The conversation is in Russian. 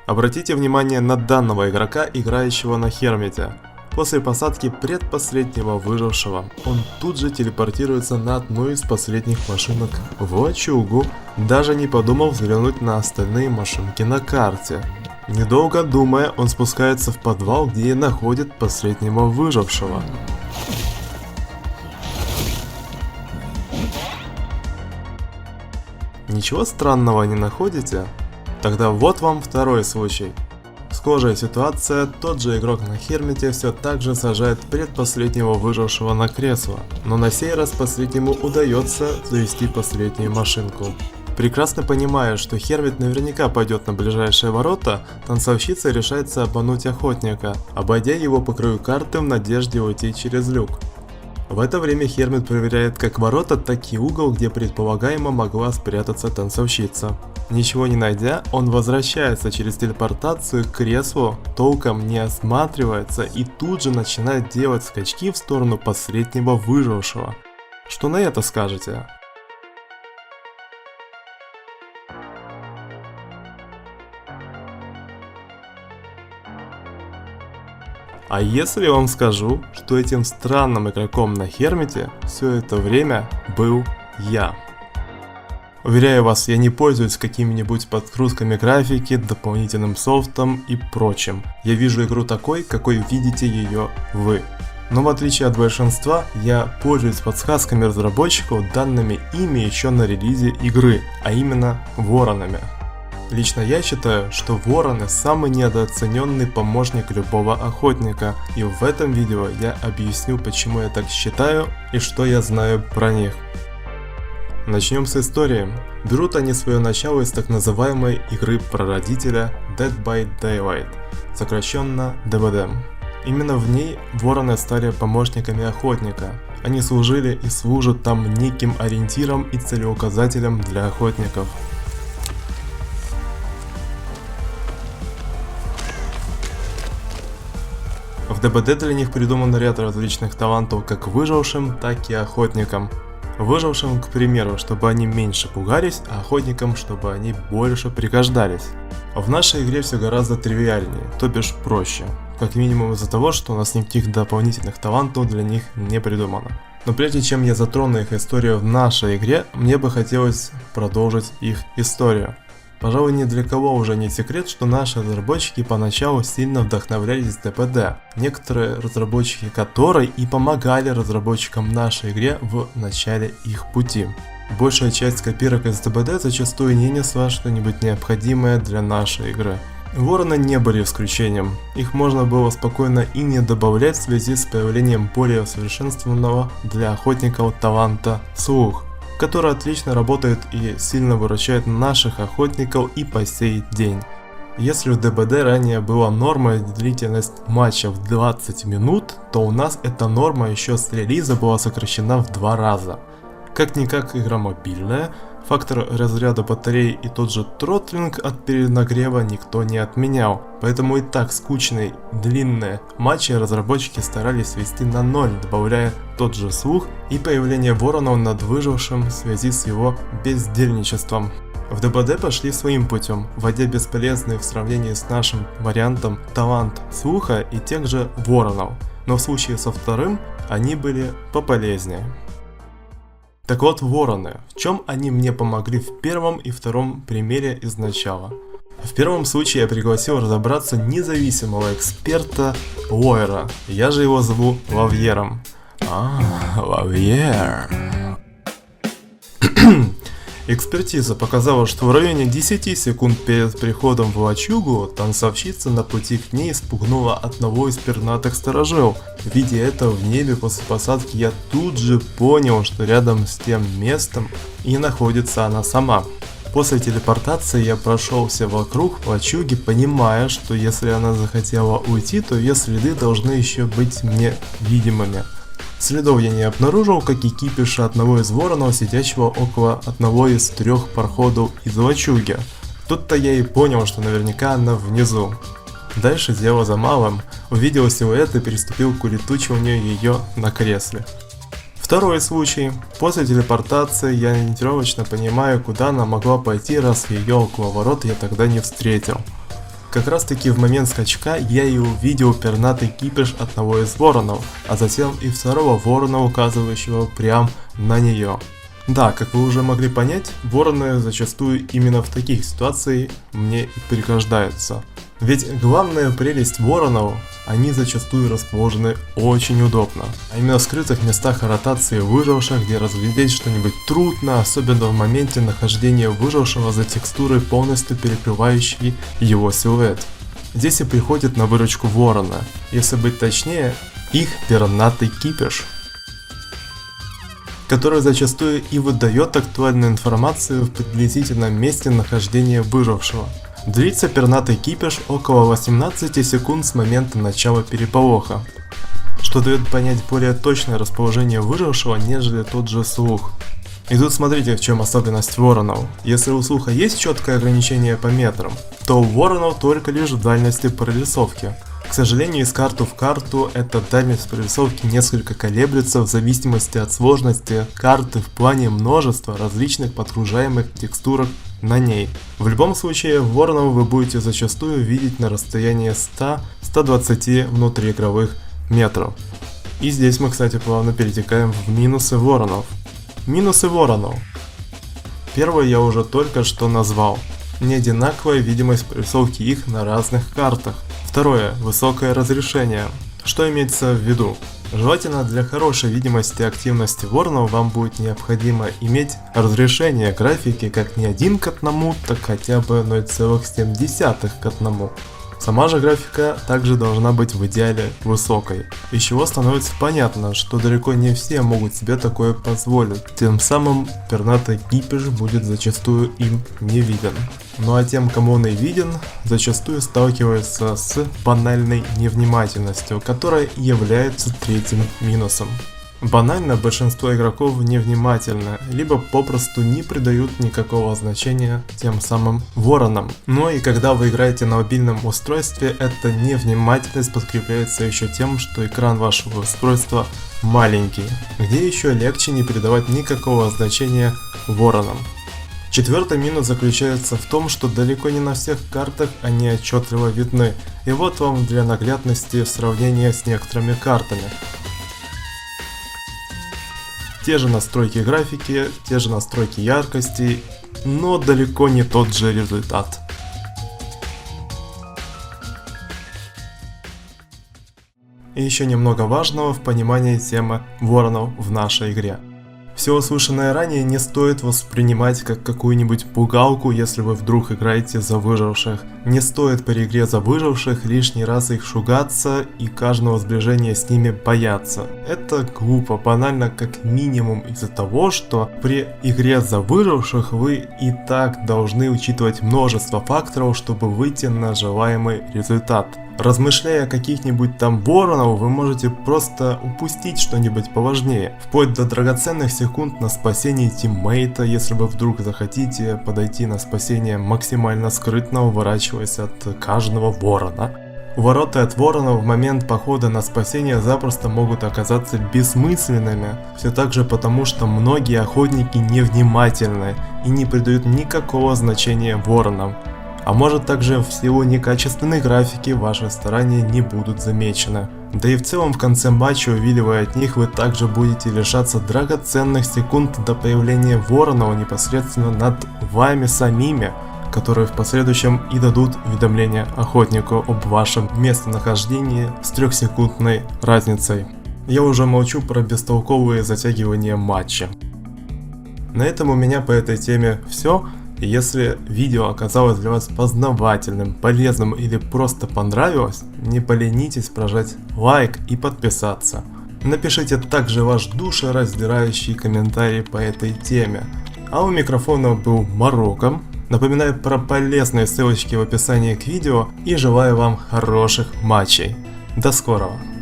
Обратите внимание на данного игрока, играющего на Хермите. После посадки предпоследнего выжившего, он тут же телепортируется на одну из последних машинок в лачугу, даже не подумав взглянуть на остальные машинки на карте. Недолго думая, он спускается в подвал, где и находит последнего выжившего. Ничего странного не находите? Тогда вот вам второй случай. Схожая ситуация, тот же игрок на Хермите все так же сажает предпоследнего выжившего на кресло, но на сей раз последнему удается завести последнюю машинку. Прекрасно понимая, что Хермит наверняка пойдет на ближайшие ворота, танцовщица решается обмануть охотника, обойдя его по краю карты в надежде уйти через люк. В это время Хермит проверяет как ворота, так и угол, где предполагаемо могла спрятаться танцовщица. Ничего не найдя, он возвращается через телепортацию к креслу, толком не осматривается и тут же начинает делать скачки в сторону последнего выжившего. Что на это скажете? А если я вам скажу, что этим странным игроком на Хермите все это время был я? Уверяю вас, я не пользуюсь какими-нибудь подкрутками графики, дополнительным софтом и прочим. Я вижу игру такой, какой видите ее вы. Но в отличие от большинства, я пользуюсь подсказками разработчиков, данными ими еще на релизе игры, а именно воронами. Лично я считаю, что вороны самый недооцененный помощник любого охотника, и в этом видео я объясню, почему я так считаю и что я знаю про них. Начнем с истории. Берут они свое начало из так называемой игры прародителя Dead by Daylight, сокращенно DBD. Именно в ней вороны стали помощниками охотника. Они служили и служат там неким ориентиром и целеуказателем для охотников. В DBD для них придуман ряд различных талантов как выжившим, так и охотникам. Выжившим, к примеру, чтобы они меньше пугались, а охотникам, чтобы они больше пригождались. В нашей игре все гораздо тривиальнее, то бишь проще. Как минимум из-за того, что у нас никаких дополнительных талантов для них не придумано. Но прежде чем я затрону их историю в нашей игре, мне бы хотелось продолжить их историю. Пожалуй, ни для кого уже не секрет, что наши разработчики поначалу сильно вдохновлялись DBD, некоторые разработчики которой и помогали разработчикам нашей игре в начале их пути. Большая часть копирок из DBD зачастую не несла что-нибудь необходимое для нашей игры. Вороны не были исключением, их можно было спокойно и не добавлять в связи с появлением более усовершенствованного для охотников таланта слух, который отлично работает и сильно выручает наших охотников и по сей день. Если в DBD ранее была норма длительность матча в 20 минут, то у нас эта норма еще с релиза была сокращена в 2 раза. Как-никак игра мобильная, фактор разряда батареи и тот же тротлинг от перенагрева никто не отменял, поэтому и так скучные длинные матчи разработчики старались свести на 0, добавляя тот же слух и появление воронов над выжившим в связи с его бездельничеством. В DBD пошли своим путем, вводя бесполезный в сравнении с нашим вариантом талант слуха и тех же воронов, но в случае со вторым они были пополезнее. Так вот, вороны. В чем они мне помогли в первом и втором примере изначала? В первом случае я пригласил разобраться независимого эксперта Лойера. Я же его зову Лавьером. Лавьер. Экспертиза показала, что в районе 10 секунд перед приходом в лачугу танцовщица на пути к ней спугнула одного из пернатых сторожил. Видя это в небе после посадки, я тут же понял, что рядом с тем местом и находится она сама. После телепортации я прошелся вокруг лачуги, понимая, что если она захотела уйти, то ее следы должны еще быть мне видимыми. Следов я не обнаружил, как и кипиша одного из воронов, сидящего около одного из 3 проходов из лачуги. Тут-то я и понял, что наверняка она внизу. Дальше дело за малым. Увидел силуэт и приступил к улетучиванию ее на кресле. Второй случай. После телепортации я ориентировочно понимаю, куда она могла пойти, раз ее около ворот я тогда не встретил. Как раз таки в момент скачка я и увидел пернатый кипиш одного из воронов, а затем и второго ворона, указывающего прямо на нее. Да, как вы уже могли понять, вороны зачастую именно в таких ситуациях мне и пригождаются. Ведь главная прелесть воронов, они зачастую расположены очень удобно. А именно в скрытых местах ротации выживших, где разглядеть что-нибудь трудно, особенно в моменте нахождения выжившего за текстурой, полностью перекрывающей его силуэт. Здесь и приходит на выручку ворона, если быть точнее, их пернатый кипиш, который зачастую и выдает актуальную информацию в приблизительном месте нахождения выжившего. Длится пернатый кипиш около 18 секунд с момента начала переполоха, что дает понять более точное расположение выжившего, нежели тот же слух. И тут смотрите, в чем особенность воронов. Если у слуха есть четкое ограничение по метрам, то у воронов только лишь в дальности прорисовки. К сожалению, из карты в карту эта дальность прорисовки несколько колеблется в зависимости от сложности карты в плане множества различных подгружаемых текстурок на ней. В любом случае, воронов вы будете зачастую видеть на расстоянии 100-120 внутриигровых метров. И здесь мы, кстати, плавно перетекаем в минусы воронов. Минусы воронов. Первое я уже только что назвал. Неодинаковая видимость прорисовки их на разных картах. Второе. Высокое разрешение. Что имеется в виду? Желательно для хорошей видимости активности воронов вам будет необходимо иметь разрешение графики как не 1 к 1, так хотя бы 0,7 к 1. Сама же графика также должна быть в идеале высокой, из чего становится понятно, что далеко не все могут себе такое позволить, тем самым пернатый кипиш будет зачастую им не виден. Ну а тем, кому он и виден, зачастую сталкивается с банальной невнимательностью, которая является третьим минусом. Банально большинство игроков невнимательны, либо попросту не придают никакого значения тем самым воронам. Но и когда вы играете на мобильном устройстве, эта невнимательность подкрепляется еще тем, что экран вашего устройства маленький, где еще легче не придавать никакого значения воронам. Четвертый минус заключается в том, что далеко не на всех картах они отчетливо видны, и вот вам для наглядности сравнение с некоторыми картами. Те же настройки графики, те же настройки яркости, но далеко не тот же результат. И еще немного важного в понимании темы воронов в нашей игре. Все услышанное ранее не стоит воспринимать как какую-нибудь пугалку, если вы вдруг играете за выживших. Не стоит при игре за выживших лишний раз их шугаться и каждого сближения с ними бояться. Это глупо, банально как минимум из-за того, что при игре за выживших вы и так должны учитывать множество факторов, чтобы выйти на желаемый результат. Размышляя о каких-нибудь там воронов, вы можете просто упустить что-нибудь поважнее, вплоть до драгоценных секунд на спасение тиммейта, если вы вдруг захотите подойти на спасение максимально скрытно, уворачиваясь от каждого ворона. Увороты от ворона в момент похода на спасение запросто могут оказаться бессмысленными, все так же потому, что многие охотники невнимательны и не придают никакого значения воронам. А может также в силу некачественной графики ваши старания не будут замечены. Да и в целом в конце матча, увиливая от них, вы также будете лишаться драгоценных секунд до появления воронов непосредственно над вами самими, которые в последующем и дадут уведомление охотнику об вашем местонахождении с 3-секундной разницей. Я уже молчу про бестолковые затягивания матча. На этом у меня по этой теме все. И если видео оказалось для вас познавательным, полезным или просто понравилось, не поленитесь прожать лайк и подписаться. Напишите также ваш душераздирающий комментарий по этой теме. А у микрофона был Марокко. Напоминаю про полезные ссылочки в описании к видео и желаю вам хороших матчей. До скорого!